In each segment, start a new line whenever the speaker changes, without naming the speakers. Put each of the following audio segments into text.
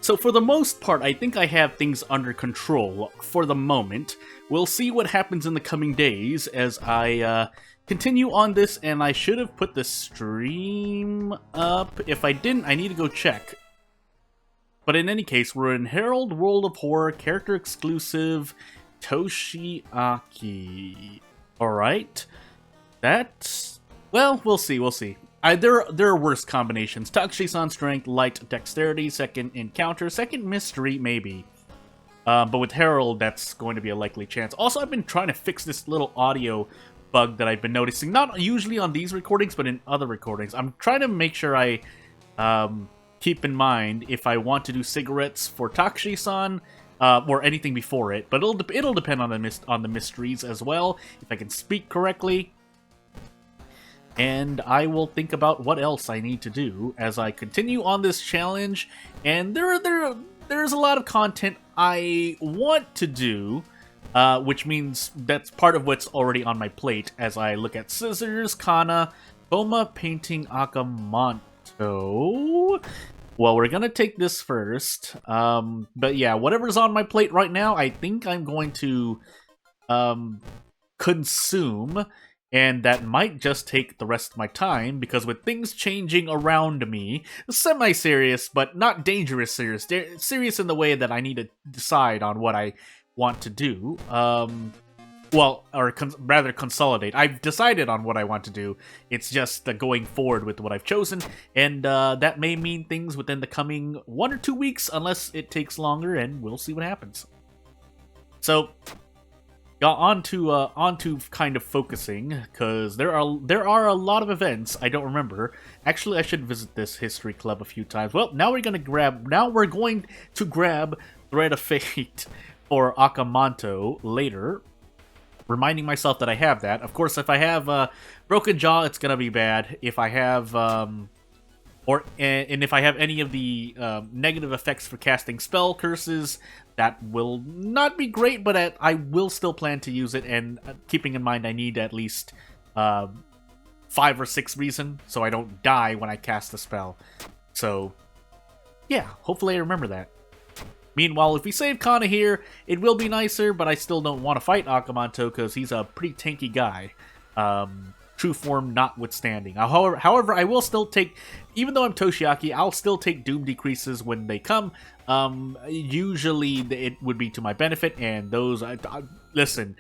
So for the most part, I think I have things under control for the moment. We'll see what happens in the coming days as I continue on this, and I should have put the stream up. If I didn't, I need to go check. But in any case, we're in Herald World of Horror, character exclusive, Toshiaki. Alright. That's... well, we'll see, we'll see. There are worse combinations. Takshi's on strength, light dexterity, second encounter, second mystery, maybe. But with Herald, that's going to be a likely chance. Also, I've been trying to fix this little audio bug that I've been noticing. Not usually on these recordings, but in other recordings. I'm trying to make sure I keep in mind if I want to do cigarettes for Takshisan, or anything before it. But it'll depend on the mysteries as well, if I can speak correctly. And I will think about what else I need to do as I continue on this challenge. And there's a lot of content I want to do, which means that's part of what's already on my plate as I look at scissors, kana, Boma painting Akamanto. Well, we're gonna take this first. But yeah, whatever's on my plate right now, I think I'm going to consume. And that might just take the rest of my time, because with things changing around me, semi-serious, but not dangerous serious. Serious in the way that I need to decide on what I want to do. Well, or rather consolidate. I've decided on what I want to do. It's just going forward with what I've chosen. And that may mean things within the coming 1 or 2 weeks, unless it takes longer, and we'll see what happens. So... on to kind of focusing, because there are a lot of events I don't remember. Actually, I should visit this history club a few times. Well, now we're going to grab Thread of Fate for Akamanto later, reminding myself that I have that. Of course, if I have Broken Jaw, it's going to be bad. If I have and if I have any of the negative effects for casting spell curses, that will not be great, but I will still plan to use it, and keeping in mind I need at least 5 or 6 reason, so I don't die when I cast the spell. So, yeah, hopefully I remember that. Meanwhile, if we save Kana here, it will be nicer, but I still don't want to fight Akamanto, because he's a pretty tanky guy. True form notwithstanding. However, I will still take, even though I'm Toshiaki, I'll still take Doom decreases when they come. Usually it would be to my benefit, and those, listen,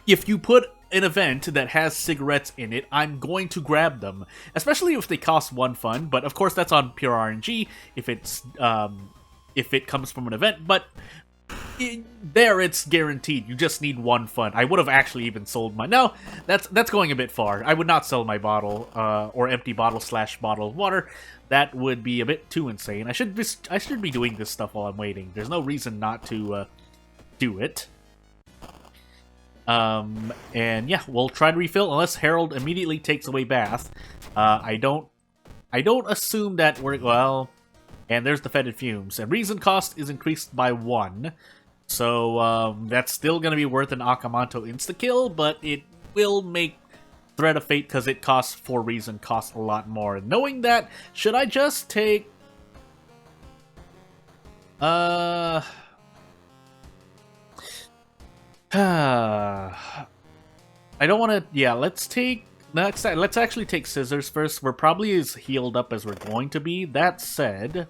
if you put an event that has cigarettes in it, I'm going to grab them, especially if they cost 1 fun, but of course that's on pure RNG if it comes from an event, but there it's guaranteed. You just need 1 fun. I would have actually even sold my... No, that's going a bit far. I would not sell my bottle, or empty bottle / bottle of water. That would be a bit too insane. I should be doing this stuff while I'm waiting. There's no reason not to do it. And yeah, we'll try to refill unless Herald immediately takes away Bath. I don't assume that we're... well... And there's the fetid fumes. And reason cost is increased by 1. So, that's still going to be worth an Akamanto insta-kill, but it will make Thread of Fate, because it costs 4 reason, cost a lot more. Knowing that, should I just take... I don't want to... yeah, let's actually take scissors first. We're probably as healed up as we're going to be. That said...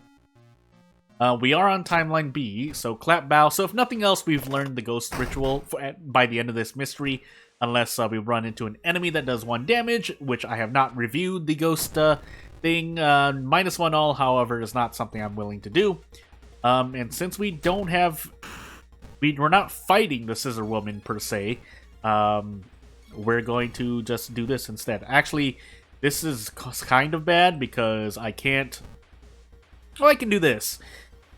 we are on Timeline B, so Clap Bow. So if nothing else, we've learned the Ghost Ritual by the end of this mystery, unless we run into an enemy that does 1 damage, which I have not reviewed the Ghost thing. -1 all, however, is not something I'm willing to do. And since we don't have... we're not fighting the Scissor Woman, per se, we're going to just do this instead. Actually, this is kind of bad, because I can't... well, I can do this.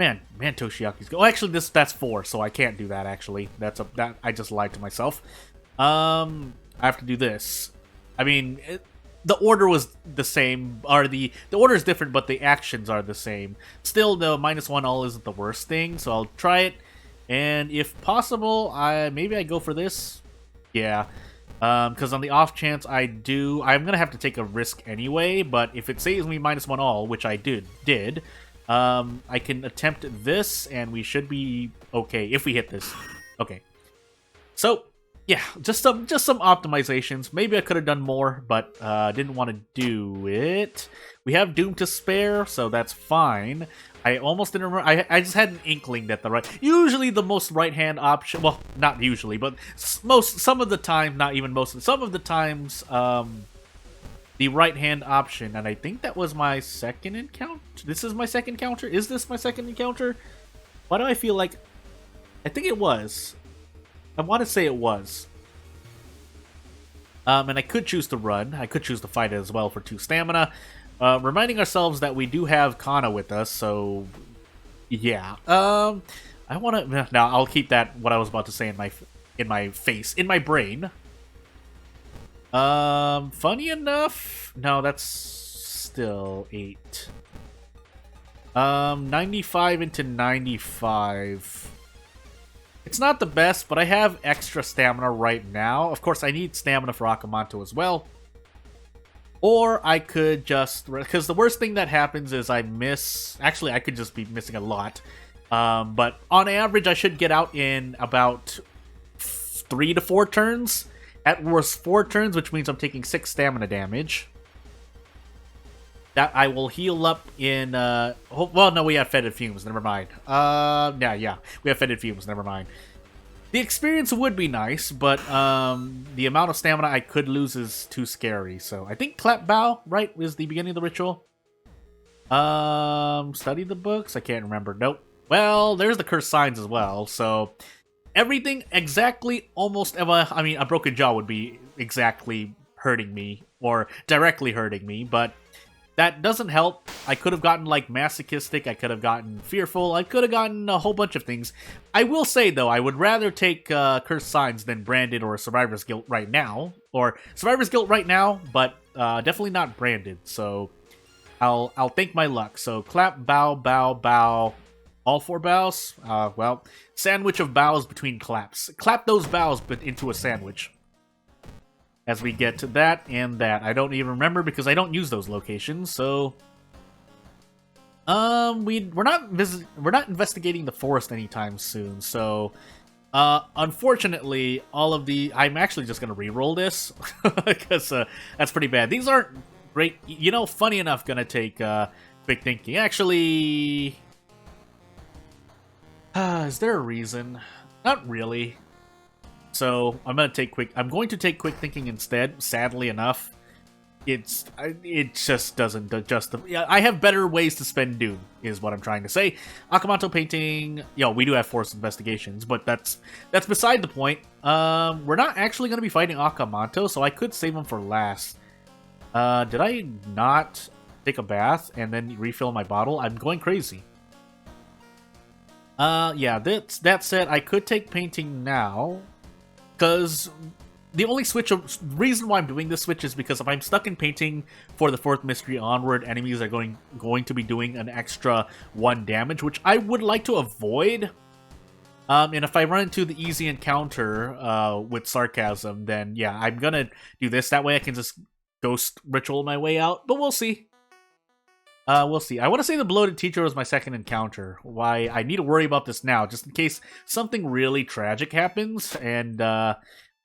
Man, Toshiaki's go. Oh, actually, that's 4, so I can't do that. Actually, that I just lied to myself. I have to do this. I mean, the order was the same. Or the order is different, but the actions are the same. Still, the -1 all isn't the worst thing, so I'll try it. And if possible, maybe I go for this. Yeah, because on the off chance I'm gonna have to take a risk anyway. But if it saves me -1 all, which I did. I can attempt this, and we should be okay if we hit this. Okay. So, yeah, just some optimizations. Maybe I could have done more, but didn't want to do it. We have Doom to spare, so that's fine. I almost didn't remember. I just had an inkling that usually the most right-hand option, well, not usually, but some of the time, not even most, some of the times, the right-hand option, and I think that was my second encounter. This is my second encounter? Is this my second encounter? Why do I feel like... I think it was. I want to say it was. And I could choose to run. I could choose to fight as well for 2 stamina. Reminding ourselves that we do have Kana with us, so... Yeah. I want to... Now, I'll keep that, what I was about to say, in my brain. Funny enough... No, that's still 8. 95 into 95... It's not the best, but I have extra stamina right now. Of course, I need stamina for Akamanto as well. Or I could just... Because the worst thing that happens is I miss... Actually, I could just be missing a lot. But on average, I should get out in about 3 to 4 turns. At worst, 4 turns, which means I'm taking 6 stamina damage. That I will heal up in... well, no, we have Fetid Fumes. Never mind. Yeah. We have Fetid Fumes. Never mind. The experience would be nice, but the amount of stamina I could lose is too scary. So I think Clap Bow, right, is the beginning of the ritual. Study the books? I can't remember. Nope. Well, there's the cursed signs as well. So everything exactly almost... I mean, a broken jaw would be exactly hurting me, or directly hurting me, but... That doesn't help. I could have gotten, like, masochistic. I could have gotten fearful. I could have gotten a whole bunch of things. I will say, though, I would rather take Cursed Signs than Branded or Survivor's Guilt right now. Or Survivor's Guilt right now, but definitely not Branded. So I'll thank my luck. So clap, bow, bow, bow. All 4 bows? Well, sandwich of bows between claps. Clap those bows into a sandwich. As we get to that and that. I don't even remember because I don't use those locations, so... We're not investigating the forest anytime soon, so... unfortunately, all of the... I'm actually just gonna re-roll this, because that's pretty bad. These aren't great... You know, funny enough, gonna take quick thinking. Actually... is there a reason? Not really. So I'm going to take quick thinking instead. Sadly enough, it just doesn't justify. I have better ways to spend Doom, is what I'm trying to say. Akamanto painting, we do have forced investigations, but that's beside the point. We're not actually going to be fighting Akamanto, so I could save him for last. Did I not take a bath and then refill my bottle? I'm going crazy. Yeah. That said, I could take painting now. Because the only reason why I'm doing this switch is because if I'm stuck in painting for the 4th mystery onward, enemies are going to be doing an extra 1 damage, which I would like to avoid. And if I run into the easy encounter with sarcasm, then yeah, I'm gonna do this. That way I can just ghost ritual my way out, but we'll see. We'll see. I want to say the bloated teacher was my second encounter. Why I need to worry about this now, just in case something really tragic happens, and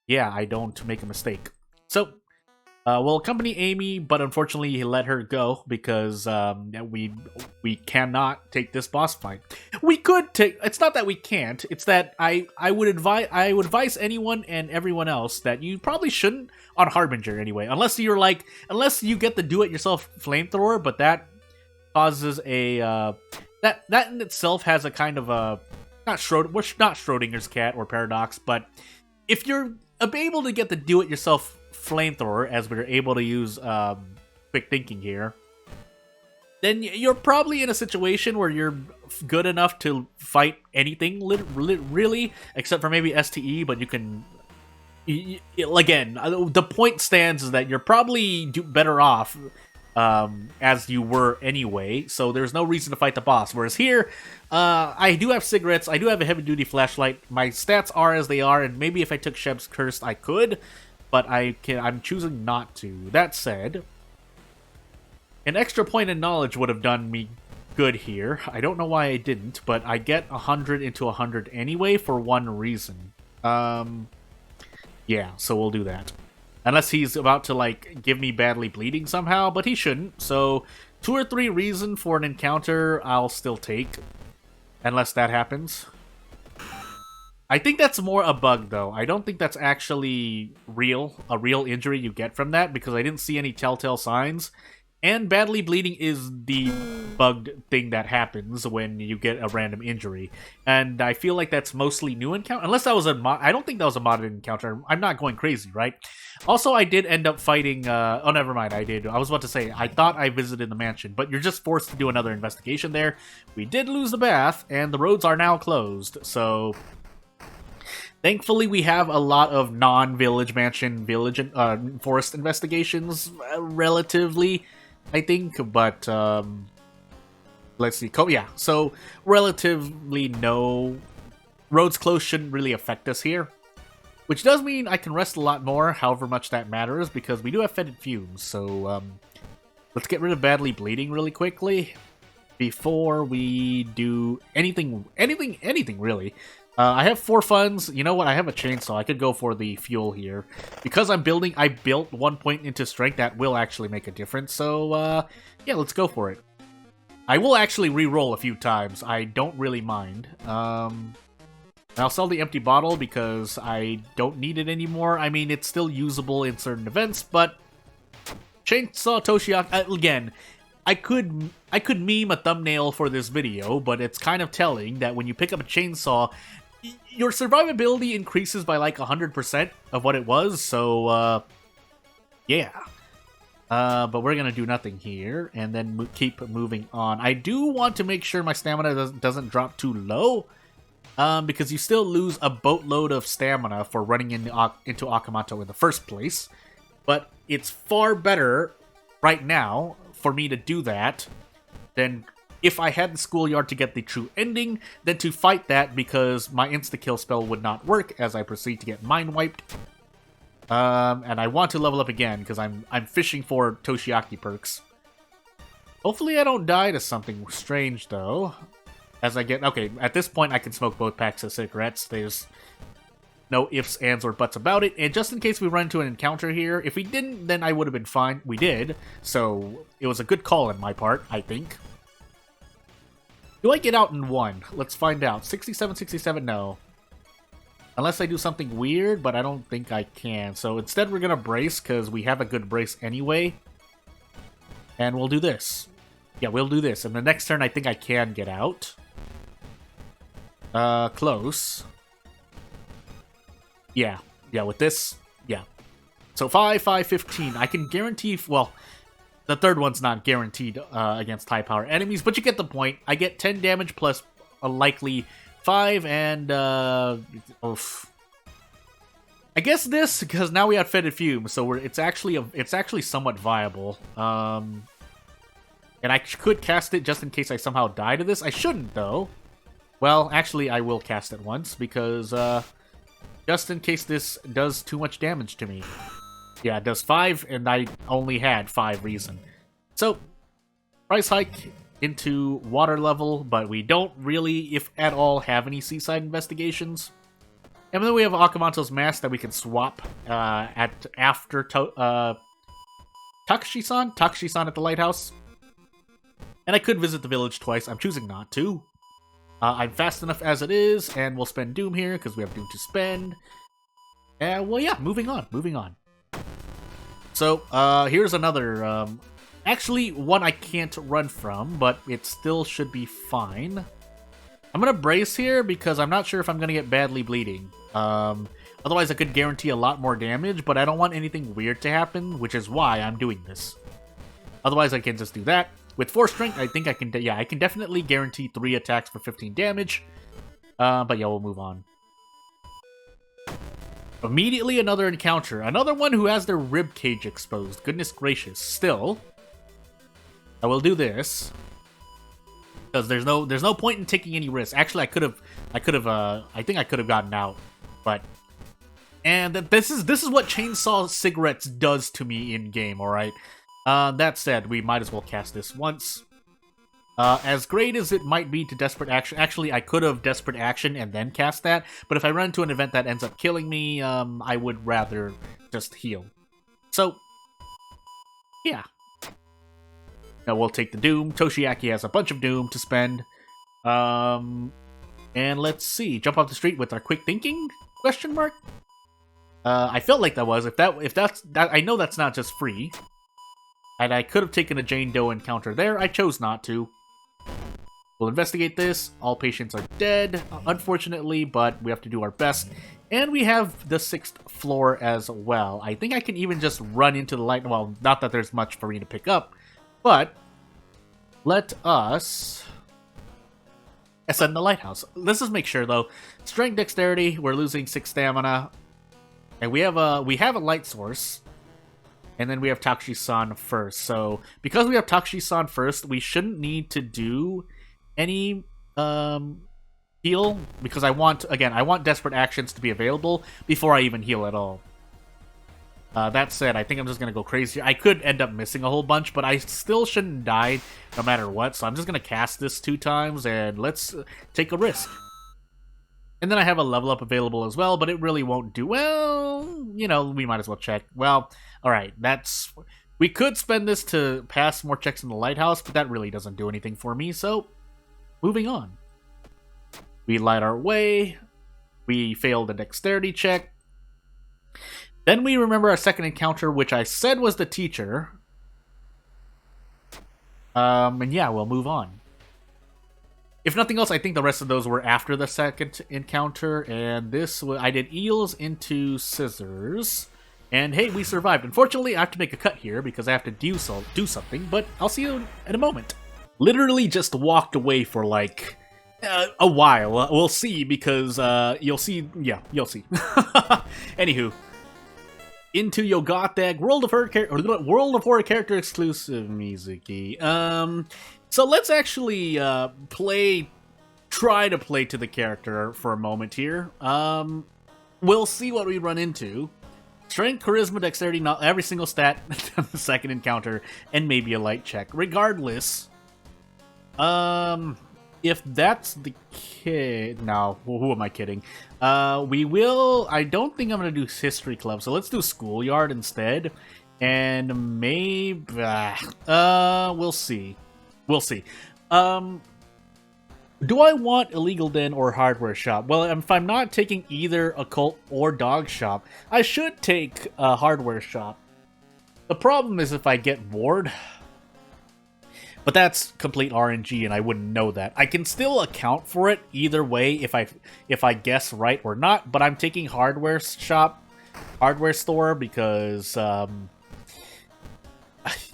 yeah, I don't make a mistake. So, we'll accompany Amy, but unfortunately he let her go because we cannot take this boss fight. We could take. It's not that we can't. It's that I would advise anyone and everyone else that you probably shouldn't on Harbinger anyway, unless you get the do-it-yourself flamethrower, but that causes a that in itself has a kind of a not Schrodinger's cat or paradox, but if you're able to get the do-it-yourself flamethrower, as we're able to use quick thinking here, then you're probably in a situation where you're good enough to fight anything, really, except for maybe STE, but you can... Again, the point stands is that you're probably better off as you were anyway, so there's no reason to fight the boss. Whereas here, I do have cigarettes, I do have a heavy-duty flashlight, my stats are as they are, and maybe if I took Sheb's Curse, I could, but I'm choosing not to. That said, an extra point in knowledge would have done me good here. I don't know why I didn't, but I get 100 into 100 anyway for one reason. Yeah, so we'll do that. Unless he's about to, like, give me badly bleeding somehow, but he shouldn't. So 2 or 3 reason for an encounter I'll still take. Unless that happens. I think that's more a bug, though. I don't think that's actually real, a real injury you get from that, because I didn't see any telltale signs. And badly bleeding is the bugged thing that happens when you get a random injury. And I feel like that's mostly new encounter. Unless that was a mod. I don't think that was a modded encounter. I'm not going crazy, right? Also, I did end up fighting... oh, never mind, I did. I was about to say, I thought I visited the mansion, but you're just forced to do another investigation there. We did lose the bath, and the roads are now closed, so... Thankfully, we have a lot of non-village mansion, village, forest investigations, relatively, I think, but, let's see, yeah, so, relatively no, roads closed shouldn't really affect us here, which does mean I can rest a lot more, however much that matters, because we do have fetid fumes, so, let's get rid of badly bleeding really quickly, before we do anything really. I have 4 funds. You know what? I have a chainsaw. I could go for the fuel here. Because I built 1 point into strength, that will actually make a difference. So, yeah, let's go for it. I will actually re-roll a few times. I don't really mind. I'll sell the empty bottle because I don't need it anymore. I mean, it's still usable in certain events, but... Chainsaw Toshiaki... again... I could meme a thumbnail for this video, but it's kind of telling that when you pick up a chainsaw, your survivability increases by like 100% of what it was, so, yeah. But we're gonna do nothing here, and then keep moving on. I do want to make sure my stamina doesn't drop too low, because you still lose a boatload of stamina for running into Akamoto in the first place, but it's far better right now for me to do that than if I had the schoolyard to get the true ending, than to fight that because my insta-kill spell would not work as I proceed to get mind wiped. And I want to level up again because I'm fishing for Toshiaki perks. Hopefully I don't die to something strange though. As I get... okay, at this point I can smoke both packs of cigarettes. There's no ifs, ands, or buts about it. And just in case we run into an encounter here, if we didn't, then I would have been fine. We did, so it was a good call on my part, I think. Do I get out in 1? Let's find out. 67, 67, no. Unless I do something weird, but I don't think I can. So instead we're gonna brace, because we have a good brace anyway. And we'll do this. Yeah, we'll do this. And the next turn I think I can get out. Close. Yeah, with this, yeah. So 5, 5, 15. I can guarantee, well, the third one's not guaranteed against high power enemies, but you get the point. I get 10 damage plus a likely 5, and, oof. I guess this, because now we have fetid fumes, so it's actually somewhat viable. And I could cast it just in case I somehow die to this. I shouldn't, though. Well, actually, I will cast it once, because, just in case this does too much damage to me. Yeah, it does 5, and I only had 5 reason. So, price hike into water level, but we don't really, if at all, have any seaside investigations. And then we have Akamoto's mask that we can swap after Takashi-san? Takashi-san at the lighthouse. And I could visit the village twice. I'm choosing not to. I'm fast enough as it is, and we'll spend Doom here, because we have Doom to spend. Well, yeah, moving on. So, here's another, actually, one I can't run from, but it still should be fine. I'm gonna brace here, because I'm not sure if I'm gonna get badly bleeding. Otherwise, I could guarantee a lot more damage, but I don't want anything weird to happen, which is why I'm doing this. Otherwise, I can just do that. With 4 strength, I think I can... yeah, I can definitely guarantee 3 attacks for 15 damage. But yeah, we'll move on. Immediately another encounter. Another one who has their rib cage exposed. Goodness gracious. Still, I will do this. Because there's no point in taking any risks. Actually, I think I could have gotten out. But... and this is what Chainsaw Cigarettes does to me in-game, alright? That said, we might as well cast this once. As great as it might be to Desperate Action, actually, I could have Desperate Action and then cast that, but if I run into an event that ends up killing me, I would rather just heal. So, yeah. Now we'll take the Doom. Toshiaki has a bunch of Doom to spend. And let's see. Jump off the street with our Quick Thinking? Question mark? I felt like that was. If that's I know that's not just free. And I could have taken a Jane Doe encounter there. I chose not to. We'll investigate this. All patients are dead, unfortunately, but we have to do our best. And we have the 6th floor as well. I think I can even just run into the light. Well, not that there's much for me to pick up, but let us ascend the lighthouse. Let's just make sure, though. Strength, dexterity, we're losing 6 stamina. And we have a light source. And then we have Takushi-san first. So, because we have Takushi-san first, we shouldn't need to do any heal, because I want Desperate Actions to be available before I even heal at all. That said, I think I'm just going to go crazy. I could end up missing a whole bunch, but I still shouldn't die no matter what, so I'm just going to cast this 2 times, and let's take a risk. And then I have a level up available as well, but it really won't do well. You know, we might as well check. Well, alright, we could spend this to pass more checks in the lighthouse, but that really doesn't do anything for me, so moving on. We light our way. We failed a dexterity check. Then we remember our second encounter, which I said was the teacher. And yeah, we'll move on. If nothing else, I think the rest of those were after the second encounter, and this, I did eels into scissors, and hey, we survived. Unfortunately, I have to make a cut here because I have to do something, but I'll see you in a moment. Literally just walked away for like a while. We'll see, because you'll see. Yeah, you'll see. Anywho, into Yogatag World of Horror character exclusive Mizuki. So let's actually try to play to the character for a moment here. We'll see what we run into. Strength, charisma, dexterity, not every single stat on the second encounter, and maybe a light check. Regardless, if that's the case, no, who am I kidding? We will. I don't think I'm gonna do history club, so let's do schoolyard instead, and maybe we'll see. We'll see. Do I want illegal den or hardware shop? Well, if I'm not taking either occult or dog shop, I should take a hardware shop. The problem is if I get bored. But that's complete RNG, and I wouldn't know that. I can still account for it either way if I guess right or not. But I'm taking hardware store because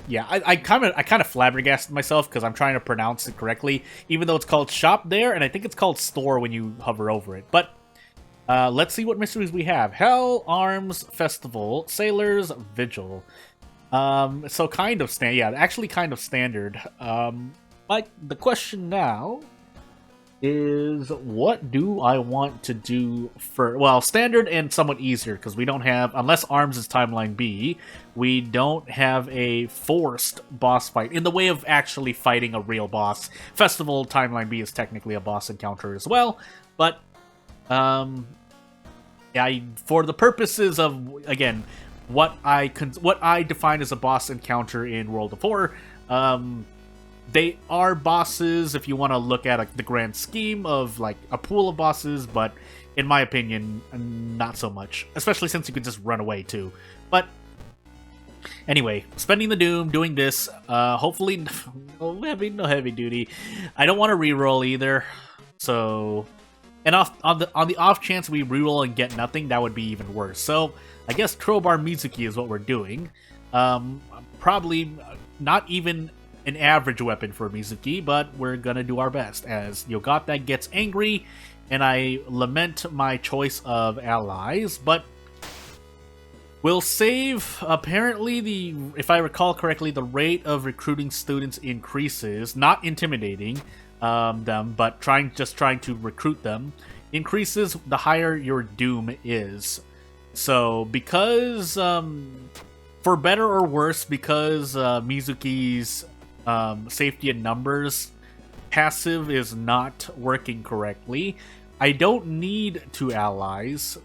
yeah, I kind of flabbergasted myself because I'm trying to pronounce it correctly, even though it's called shop there, and I think it's called store when you hover over it. But let's see what mysteries we have. Hell, Arms, Festival, Sailors, Vigil. So kind of kind of standard. Like, the question now is, what do I want to do for, well, standard and somewhat easier, because we don't have, unless Arms is Timeline B, we don't have a forced boss fight in the way of actually fighting a real boss. Festival Timeline B is technically a boss encounter as well, but, yeah, for the purposes of, again, what I define as a boss encounter in World of Horror, they are bosses if you want to look at the grand scheme of like a pool of bosses, but in my opinion, not so much. Especially since you can just run away too. But anyway, spending the Doom, doing this, hopefully no heavy duty. I don't want to reroll either, so. And on the off chance we reroll and get nothing, that would be even worse. So I guess Crowbar Mizuki is what we're doing. Probably not even an average weapon for Mizuki, but we're gonna do our best as Yogata gets angry, and I lament my choice of allies, but we'll save. Apparently, if I recall correctly, the rate of recruiting students increases, not intimidating them, but trying to recruit them increases the higher your Doom is. So because for better or worse, because Mizuki's safety in numbers passive is not working correctly. I don't need 2 allies.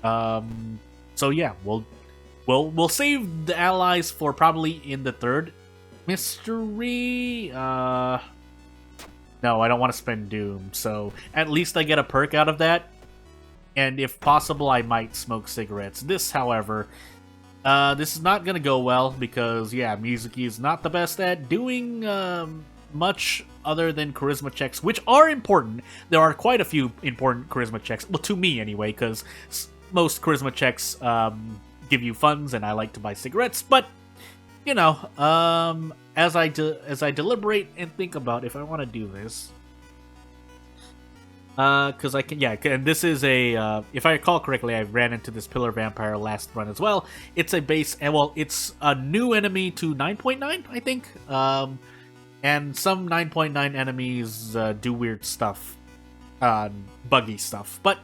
So yeah, we'll save the allies for probably in the 3rd mystery. No, I don't want to spend Doom, so at least I get a perk out of that. And if possible, I might smoke cigarettes. This, however, this is not gonna go well because, yeah, Mizuki is not the best at doing much other than charisma checks, which are important. There are quite a few important charisma checks, well, to me anyway, because most charisma checks give you funds, and I like to buy cigarettes. But you know, as I deliberate and think about if I want to do this, because I can, yeah, and this is a, if I recall correctly, I ran into this Pillar Vampire last run as well. It's a base, and well, it's a new enemy to 9.9, I think. And some 9.9 enemies do weird stuff, buggy stuff. But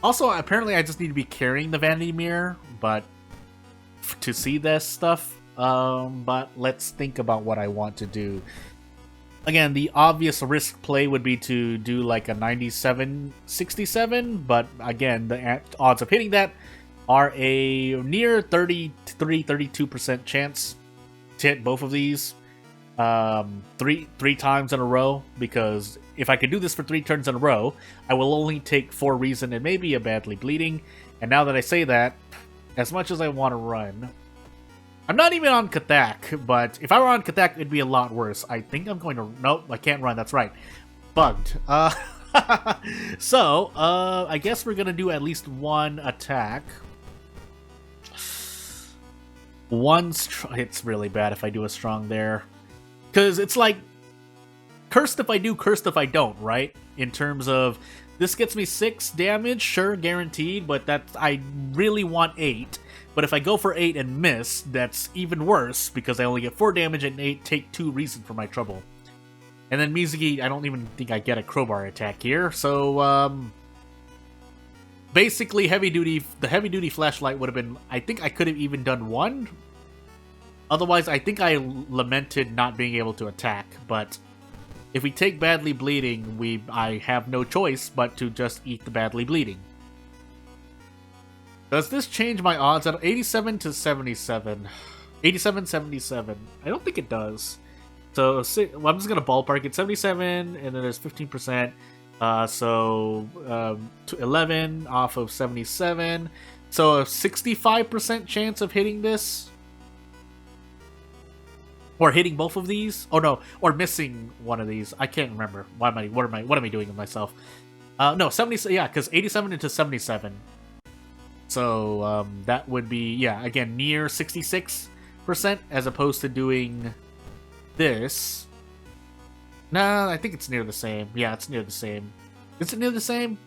also, apparently, I just need to be carrying the Vanity Mirror, but to see this stuff. But let's think about what I want to do. Again, the obvious risk play would be to do like a 97-67, but again, the odds of hitting that are a near 33-32% chance to hit both of these three times in a row, because if I could do this for 3 turns in a row, I will only take 4 reason and maybe a badly bleeding. And now that I say that, as much as I want to run, I'm not even on Kathak, but if I were on Kathak, it'd be a lot worse. I think I'm going to... Nope, I can't run, that's right. Bugged. So, I guess we're going to do at least 1 attack. It's really bad if I do a strong there. Because it's like, cursed if I do, cursed if I don't, right? In terms of, this gets me 6 damage, sure, guaranteed, but that's, I really want 8. But if I go for 8 and miss, that's even worse, because I only get 4 damage and 8 take 2 reason for my trouble. And then Mizuki, I don't even think I get a crowbar attack here, so, basically, the heavy-duty flashlight would have been, I think I could have even done 1. Otherwise, I think I lamented not being able to attack, but if we take badly bleeding, I have no choice but to just eat the badly bleeding. Does this change my odds at 87 to 77? 87-77. I don't think it does. So well, I'm just gonna ballpark it. 77, and then there's 15%. So 11 off of 77. So a 65% chance of hitting this, or hitting both of these. Oh no, or missing one of these. I can't remember. What am I doing with myself? No, 70. Yeah, because 87 into 77. So that would be, yeah, again, near 66% as opposed to doing this. Nah, I think it's near the same. Yeah, it's near the same. Is it near the same?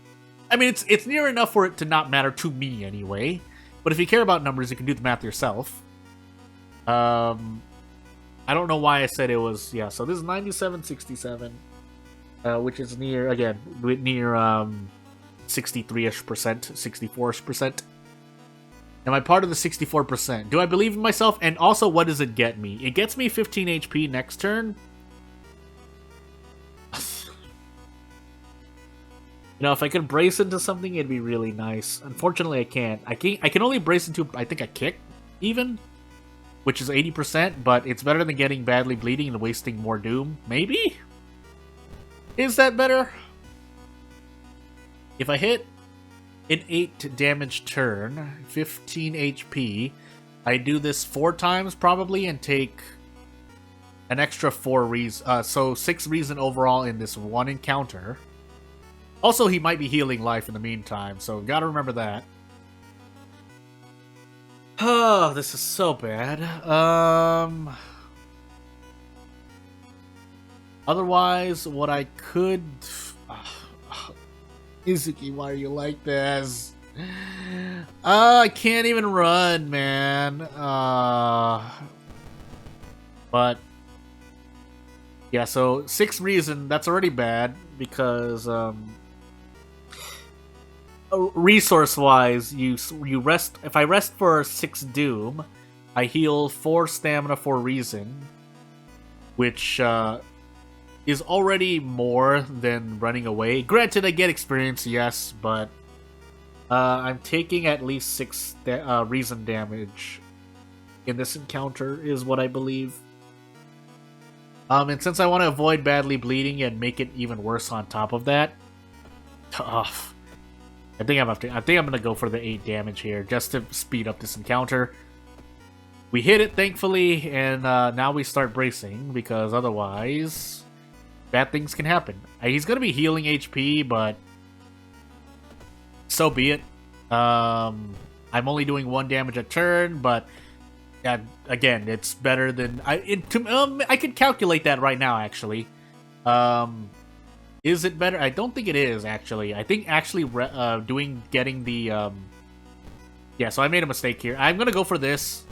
I mean, it's near enough for it to not matter to me anyway. But if you care about numbers, you can do the math yourself. I don't know why I said it was, yeah, so this is 97-67, which is near, again, near 63-ish%, 64-ish%. Am I part of the 64%? Do I believe in myself? And also, what does it get me? It gets me 15 HP next turn. You know, if I could brace into something, it'd be really nice. Unfortunately, I can't. I can only brace into, I think, a kick, even, which is 80%, but it's better than getting badly bleeding and wasting more doom. Maybe? Is that better? If I hit an 8 damage turn, 15 HP, I do this 4 times probably and take an extra 4 reason, so 6 reason overall in this one encounter. Also, he might be healing life in the meantime, so gotta remember that. Oh, this is so bad. Otherwise, what I could... Izuki, why are you like this? I can't even run, man. But yeah, so 6 reason, that's already bad because resource wise, you rest. If I rest for 6 doom, I heal 4 stamina for reason, which is already more than running away. Granted, I get experience, yes, but I'm taking at least 6 reason damage in this encounter, is what I believe. And since I want to avoid badly bleeding and make it even worse on top of that, tough. I think I'm gonna go for the 8 damage here just to speed up this encounter. We hit it, thankfully, and now we start bracing, because otherwise bad things can happen. He's gonna be healing HP, but so be it. I'm only doing 1 damage a turn, but again, it's better than I could calculate that right now. Actually, is it better? I don't think it is. Actually, I think getting the yeah. So I made a mistake here. I'm gonna go for this.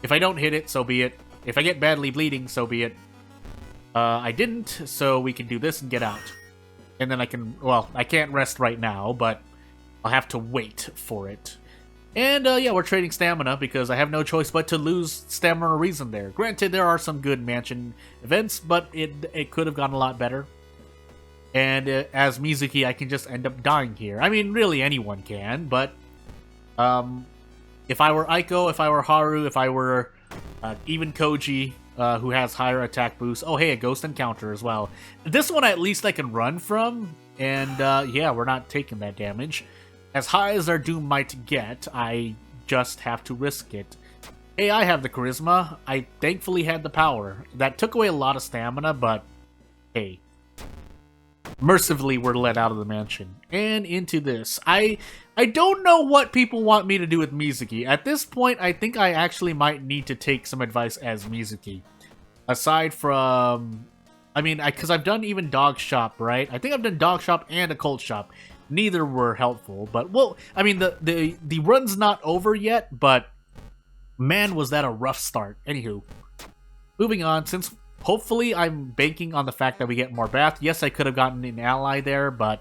If I don't hit it, so be it. If I get badly bleeding, so be it. I didn't, so we can do this and get out. And then I can, well, I can't rest right now, but I'll have to wait for it. And yeah, we're trading stamina because I have no choice but to lose stamina or reason there. Granted, there are some good mansion events, but it could have gone a lot better. And as Mizuki, I can just end up dying here. I mean, really, anyone can, but if I were Aiko, if I were Haru, if I were even Koji, who has higher attack boost. Oh, hey, a ghost encounter as well. This one, at least I can run from, and yeah, we're not taking that damage. As high as our doom might get, I just have to risk it. Hey, I have the charisma. I thankfully had the power. That took away a lot of stamina, but hey. Mercifully, we're let out of the mansion. And into this. I don't know what people want me to do with Mizuki. At this point, I think I actually might need to take some advice as Mizuki. Aside from... I mean, because I've done even Dog Shop, right? I think I've done Dog Shop and Occult Shop. Neither were helpful, but, well, I mean, the run's not over yet, but man, was that a rough start. Anywho, moving on, since hopefully I'm banking on the fact that we get more Bath. Yes, I could have gotten an ally there, but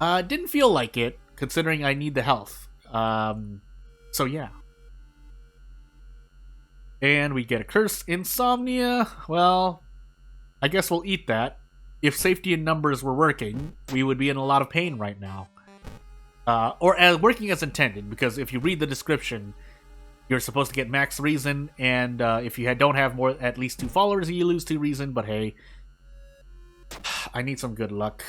didn't feel like it, considering I need the health. So yeah. And we get a Curse Insomnia. Well, I guess we'll eat that. If safety in numbers were working, we would be in a lot of pain right now. Or working as intended, because if you read the description, you're supposed to get max reason, and if you don't have at least 2 followers, you lose 2 reason, but hey. I need some good luck.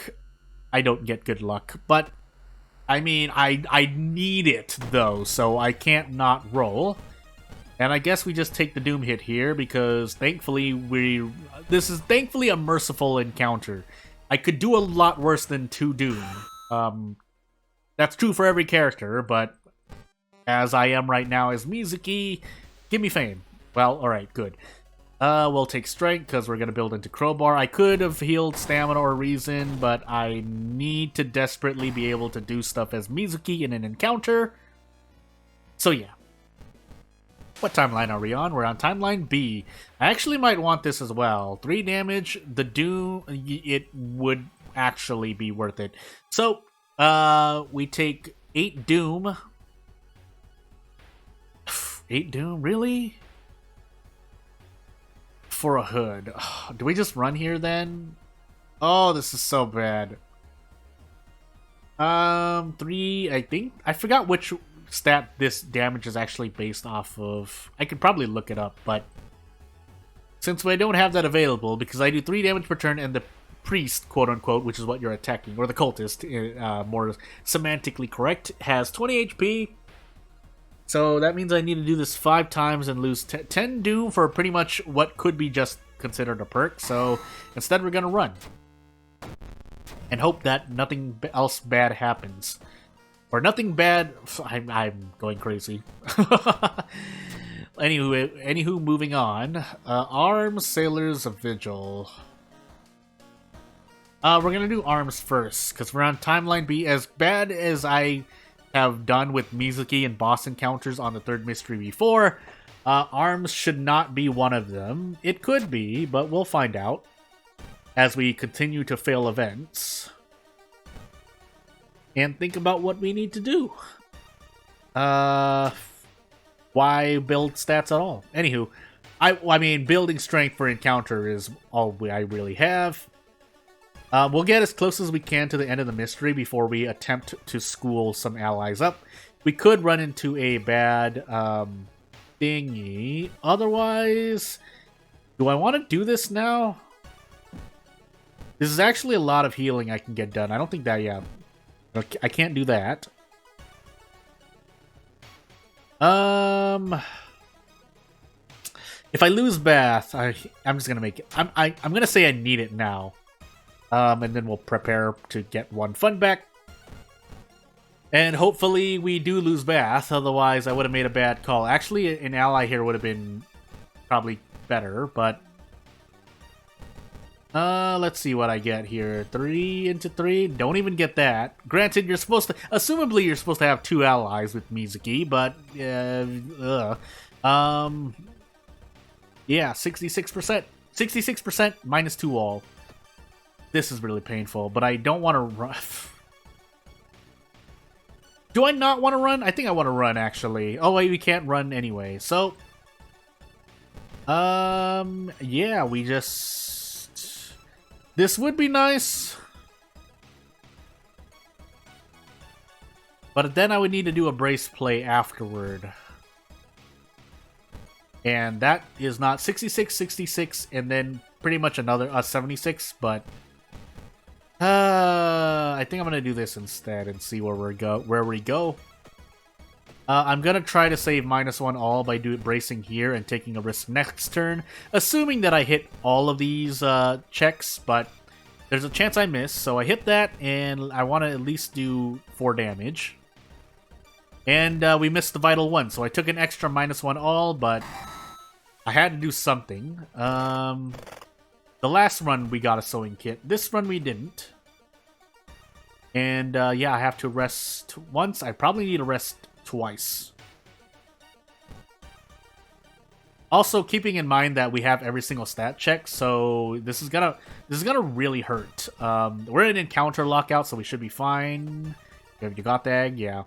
I don't get good luck, but I mean, I need it, though, so I can't not roll. And I guess we just take the Doom hit here, because thankfully this is thankfully a merciful encounter. I could do a lot worse than 2 Doom. That's true for every character, but as I am right now as Mizuki, give me fame. Well, alright, good. We'll take Strength, because we're going to build into Crowbar. I could have healed Stamina or Reason, but I need to desperately be able to do stuff as Mizuki in an encounter. So yeah. What timeline are we on? We're on timeline B. I actually might want this as well. 3 damage, the Doom, it would actually be worth it. So, we take 8 Doom. 8 Doom, really? For a hood. Do we just run here then? Oh, this is so bad. 3, I think. I forgot which stat this damage is actually based off of. I could probably look it up, but since we don't have that available, because I do 3 damage per turn, and the priest, quote-unquote, which is what you're attacking, or the cultist, more semantically correct, has 20 HP. So that means I need to do this 5 times and lose 10 Doom for pretty much what could be just considered a perk. So instead we're going to run. And hope that nothing else bad happens. Or nothing bad... I'm going crazy. Anywho, moving on. Arms, Sailors, of Vigil. We're going to do Arms first, because we're on Timeline B. As bad as I have done with Mizuki and boss encounters on the 3rd mystery before, Arms should not be one of them. It could be, but we'll find out as we continue to fail events and think about what we need to do. why build stats at all? Anywho, I mean, building strength for encounter is all I really have. We'll get as close as we can to the end of the mystery before we attempt to school some allies up. We could run into a bad thingy. Otherwise, do I want to do this now? This is actually a lot of healing I can get done. I don't think that, yeah. I can't do that. If I lose Bath, I'm just gonna make it. I'm gonna say I need it now. And then we'll prepare to get one fund back. And hopefully we do lose Bath, otherwise I would have made a bad call. Actually, an ally here would have been probably better, but... let's see what I get here. 3 into 3? Don't even get that. Granted, you're supposed to... Assumably, you're supposed to have 2 allies with Mizuki, but... yeah, 66%. 66% minus 2 all. This is really painful, but I don't want to run... Do I not want to run? I think I want to run, actually. Oh, wait, we can't run anyway. So... yeah, we just... This would be nice. But then I would need to do a brace play afterward. And that is not 66, 66, and then pretty much another 76, but... I think I'm gonna do this instead and see where we go. I'm gonna try to save -1 all by bracing here and taking a risk next turn, assuming that I hit all of these checks, but there's a chance I miss, so I hit that, and I want to at least do 4 damage. And we missed the vital one, so I took an extra -1 all, but I had to do something. The last run we got a sewing kit. This run we didn't. And yeah, I have to rest once. I probably need to rest twice. Also, keeping in mind that we have every single stat check, so this is gonna really hurt. We're in encounter lockout, so we should be fine. You got the egg, yeah.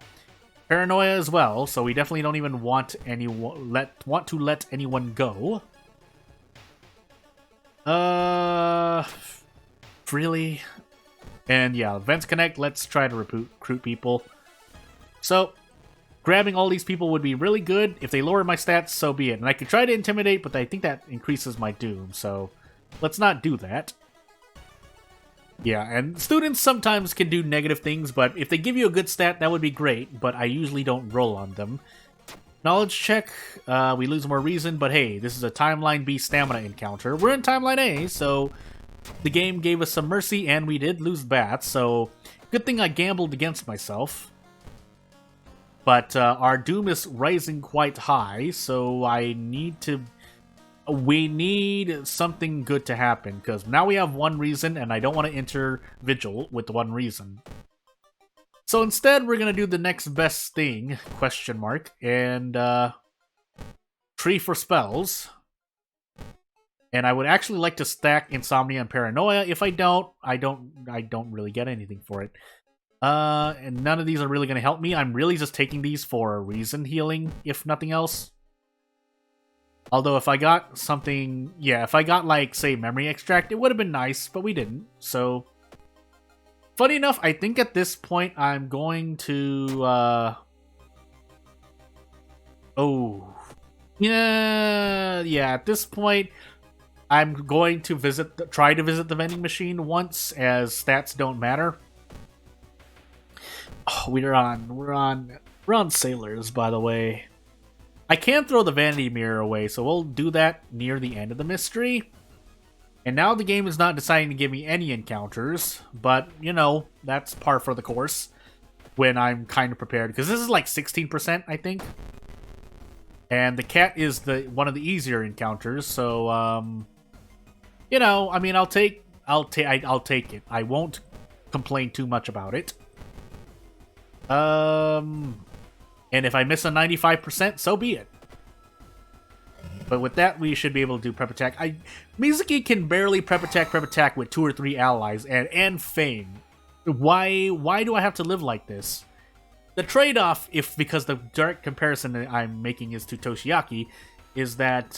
Paranoia as well, so we definitely don't even want to let anyone go. Really? And yeah, Events Connect, let's try to recruit people. So, grabbing all these people would be really good. If they lower my stats, so be it. And I could try to intimidate, but I think that increases my doom, so let's not do that. Yeah, and students sometimes can do negative things, but if they give you a good stat, that would be great, but I usually don't roll on them. Knowledge check, we lose more reason, but hey, this is a Timeline B stamina encounter. We're in Timeline A, so the game gave us some mercy, and we did lose bats, so good thing I gambled against myself. But our doom is rising quite high, so we need something good to happen, because now we have 1 reason, and I don't want to enter Vigil with 1 reason. So instead, we're going to do the next best thing, question mark, and tree for spells. And I would actually like to stack Insomnia and Paranoia. If I don't really get anything for it. And none of these are really going to help me. I'm really just taking these for a reason healing, if nothing else. Although if I got something, yeah, if I got like, say, Memory Extract, it would have been nice, but we didn't, so... Funny enough, I think at this point I'm going to, oh. Yeah, at this point, I'm going to try to visit the vending machine once, as stats don't matter. Oh, we're on Sailors, by the way. I can throw the Vanity Mirror away, so we'll do that near the end of the mystery. And now the game is not deciding to give me any encounters, but, you know, that's par for the course when I'm kind of prepared. Because this is like 16%, I think. And the cat is one of the easier encounters, so, you know, I mean, I'll take it. I won't complain too much about it. And if I miss a 95%, so be it. But with that, we should be able to do prep attack. Mizuki can barely prep attack with 2 or 3 allies and Fame. Why do I have to live like this? The trade-off, if because the direct comparison that I'm making is to Toshiaki, is that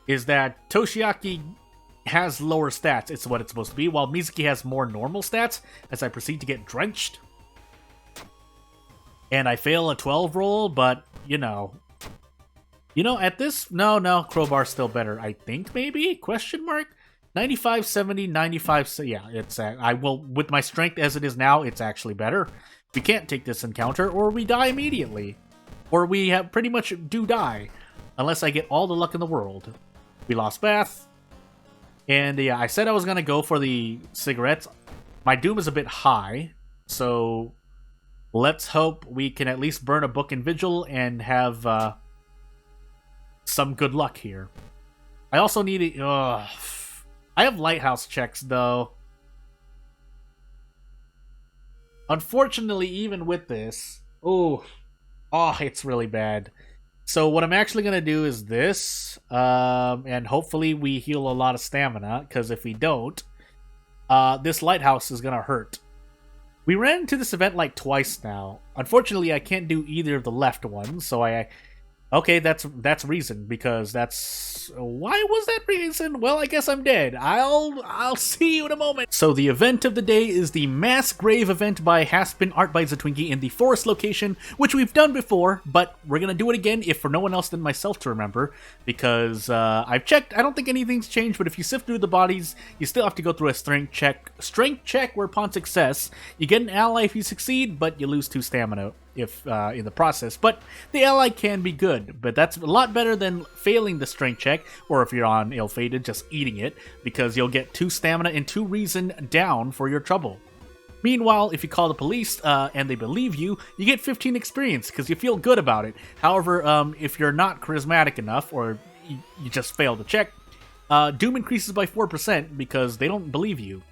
Toshiaki has lower stats. It's what it's supposed to be, while Mizuki has more normal stats as I proceed to get drenched. And I fail a 12 roll, but, you know, at this... No, Crowbar's still better, I think, maybe? Question mark? 95, 70, 95... Yeah, it's... I will... With my strength as it is now, it's actually better. We can't take this encounter, or we die immediately. Or we have pretty much do die. Unless I get all the luck in the world. We lost Bath. And, yeah, I said I was going to go for the cigarettes. My doom is a bit high, so... Let's hope we can at least burn a book in Vigil and have some good luck here. I also need I have lighthouse checks, though. Unfortunately, even with this... it's really bad. So what I'm actually going to do is this. And hopefully we heal a lot of stamina, because if we don't, this lighthouse is going to hurt. We ran into this event like twice now. Unfortunately, I can't do either of the left ones, so okay, that's reason, because that's... Why was that reason? Well, I guess I'm dead. I'll see you in a moment. So the event of the day is the Mass Grave event by Haspin, art by Zatwinkie, in the forest location, which we've done before, but we're gonna do it again if for no one else than myself to remember, because I've checked. I don't think anything's changed, but if you sift through the bodies, you still have to go through a strength check where upon success, you get an ally if you succeed, but you lose 2 stamina if in the process. But the ally can be good, but that's a lot better than failing the strength check, or if you're on ill-fated, just eating it, because you'll get 2 stamina and 2 reason down for your trouble. Meanwhile, if you call the police and they believe you, you get 15 experience because you feel good about it. However, if you're not charismatic enough, or you just fail the check, doom increases by 4% because they don't believe you.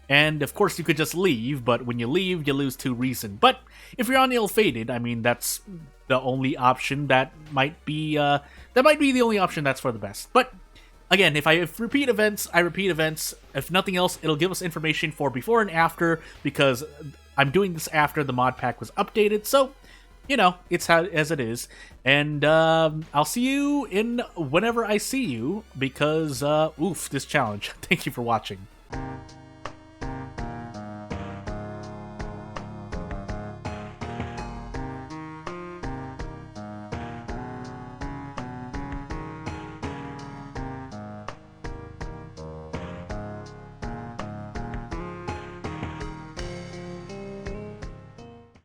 And, of course, you could just leave, but when you leave, you lose 2 reason. But if you're on ill-fated, I mean, that's the only option that might be the only option that's for the best. But, again, if I repeat events, I repeat events. If nothing else, it'll give us information for before and after, because I'm doing this after the mod pack was updated, so... You know, it's how as it is. And I'll see you in whenever I see you, because, this challenge. Thank you for watching.